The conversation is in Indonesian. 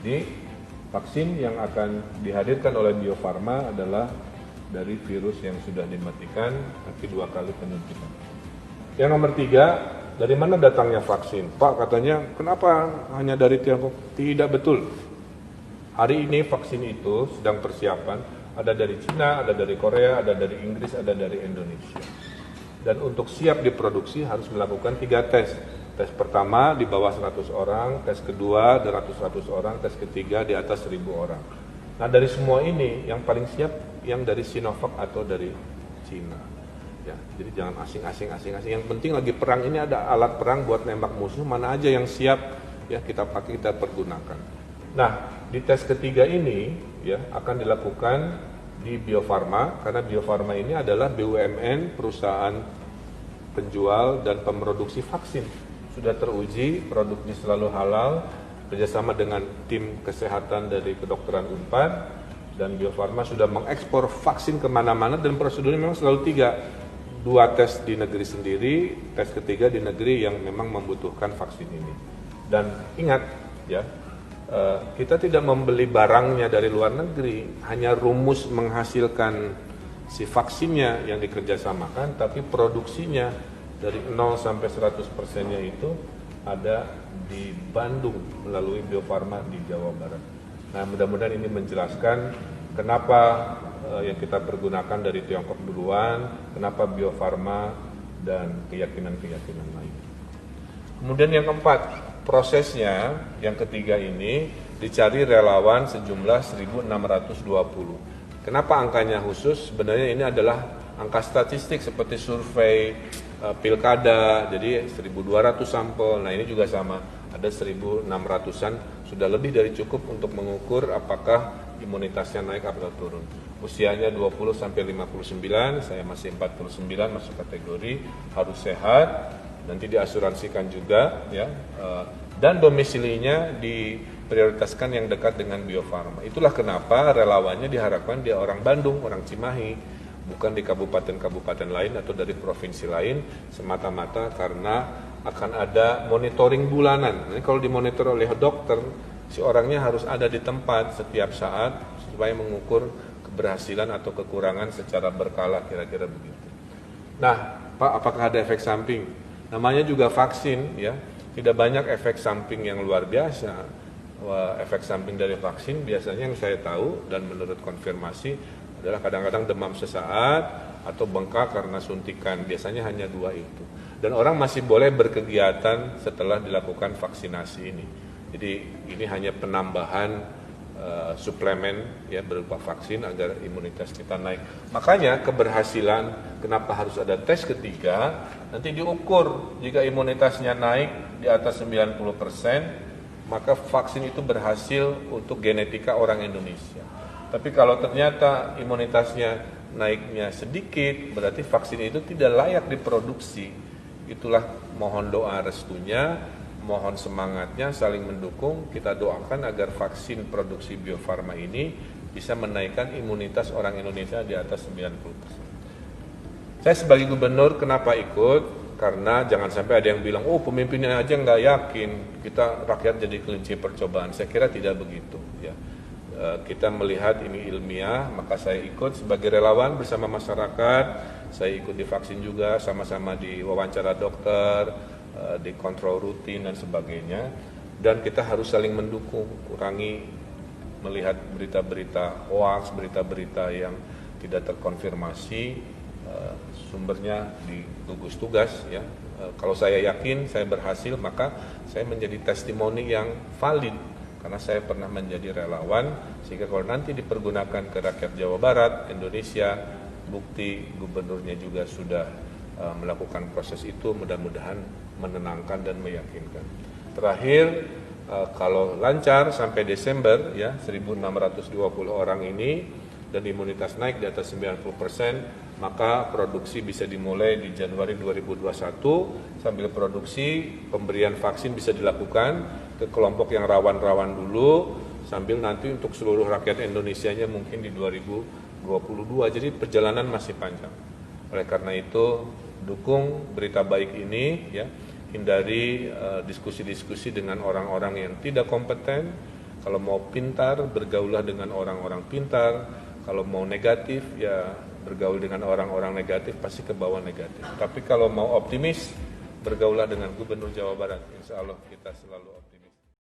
Jadi vaksin yang akan dihadirkan oleh Bio Farma adalah dari virus yang sudah dimatikan tapi 2 kali penyuntikan. Yang nomor 3, dari mana datangnya vaksin? Pak, katanya kenapa hanya dari Tiongkok? Tidak betul. Hari ini vaksin itu sedang persiapan, ada dari Cina, ada dari Korea, ada dari Inggris, ada dari Indonesia. Dan untuk siap diproduksi harus melakukan 3 tes. Tes pertama di bawah 100 orang, tes kedua di 100 orang, tes ketiga di atas 1000 orang. Nah dari semua ini yang paling siap yang dari Sinovac atau dari Cina. Ya, jadi jangan asing. Yang penting lagi perang ini ada alat perang buat nembak musuh, mana aja yang siap ya kita pakai, kita pergunakan. Nah di tes ketiga ini ya akan dilakukan di Bio Farma, karena Bio Farma ini adalah BUMN, perusahaan penjual dan pemproduksi vaksin. Sudah teruji, produknya selalu halal, bekerjasama dengan tim kesehatan dari kedokteran Unpad, dan Bio Farma sudah mengekspor vaksin kemana-mana, dan prosedurnya memang selalu 3. 2 tes di negeri sendiri, tes ketiga di negeri yang memang membutuhkan vaksin ini. Dan ingat ya, kita tidak membeli barangnya dari luar negeri, hanya rumus menghasilkan si vaksinnya yang dikerjasamakan, tapi produksinya dari 0 sampai 100%-nya itu ada di Bandung melalui Bio Farma di Jawa Barat. Nah mudah-mudahan ini menjelaskan kenapa yang kita pergunakan dari Tiongkok duluan, kenapa Bio Farma dan keyakinan-keyakinan lain. Kemudian yang keempat, prosesnya yang ketiga ini dicari relawan sejumlah 1.620. Kenapa angkanya khusus? Sebenarnya ini adalah angka statistik seperti survei pilkada, jadi 1.200 sampel. Nah ini juga sama, ada 1.600-an, sudah lebih dari cukup untuk mengukur apakah imunitasnya naik atau turun. Usianya 20 sampai 59, saya masih 49, masuk kategori harus sehat, nanti diasuransikan juga ya. Dan domisilinya diprioritaskan yang dekat dengan Bio Farma. Itulah kenapa relawannya diharapkan dia orang Bandung, orang Cimahi, bukan di kabupaten-kabupaten lain atau dari provinsi lain, semata-mata karena akan ada monitoring bulanan. Jadi kalau dimonitor oleh dokter, si orangnya harus ada di tempat setiap saat supaya mengukur keberhasilan atau kekurangan secara berkala, kira-kira begitu. Nah, Pak, apakah ada efek samping? Namanya juga vaksin ya, tidak banyak efek samping yang luar biasa. Efek samping dari vaksin biasanya yang saya tahu dan menurut konfirmasi adalah kadang-kadang demam sesaat atau bengkak karena suntikan, biasanya hanya 2 itu. Dan orang masih boleh berkegiatan setelah dilakukan vaksinasi ini. Jadi ini hanya penambahan suplemen ya berupa vaksin agar imunitas kita naik. Makanya keberhasilan kenapa harus ada tes ketiga, nanti diukur jika imunitasnya naik di atas 90%, maka vaksin itu berhasil untuk genetika orang Indonesia. Tapi kalau ternyata imunitasnya naiknya sedikit, berarti vaksin itu tidak layak diproduksi. Itulah mohon doa restunya, mohon semangatnya, saling mendukung. Kita doakan agar vaksin produksi Bio Farma ini bisa menaikkan imunitas orang Indonesia di atas 90%. Saya sebagai gubernur kenapa ikut? Karena jangan sampai ada yang bilang, oh pemimpinnya aja nggak yakin, kita rakyat jadi kelinci percobaan. Saya kira tidak begitu ya. Kita melihat ini ilmiah, maka saya ikut sebagai relawan bersama masyarakat. Saya ikut divaksin juga, sama-sama di wawancara dokter, di kontrol rutin dan sebagainya. Dan kita harus saling mendukung, kurangi melihat berita-berita hoax, berita-berita yang tidak terkonfirmasi, sumbernya di gugus tugas ya. Kalau saya yakin saya berhasil, maka saya menjadi testimoni yang valid. Karena saya pernah menjadi relawan, sehingga kalau nanti dipergunakan ke rakyat Jawa Barat, Indonesia, bukti gubernurnya juga sudah melakukan proses itu, mudah-mudahan menenangkan dan meyakinkan. Terakhir, kalau lancar sampai Desember, ya 1.620 orang ini, dan imunitas naik di atas 90%, maka produksi bisa dimulai di Januari 2021, sambil produksi pemberian vaksin bisa dilakukan ke kelompok yang rawan-rawan dulu, sambil nanti untuk seluruh rakyat Indonesianya mungkin di 2022. Jadi perjalanan masih panjang. Oleh karena itu dukung berita baik ini ya, hindari diskusi-diskusi dengan orang-orang yang tidak kompeten, Kalau mau pintar, bergaulah dengan orang-orang pintar. Kalau mau negatif, ya bergaul dengan orang-orang negatif, pasti ke bawah negatif. Tapi kalau mau optimis, bergaulah dengan Gubernur Jawa Barat. Insya Allah kita selalu optimis.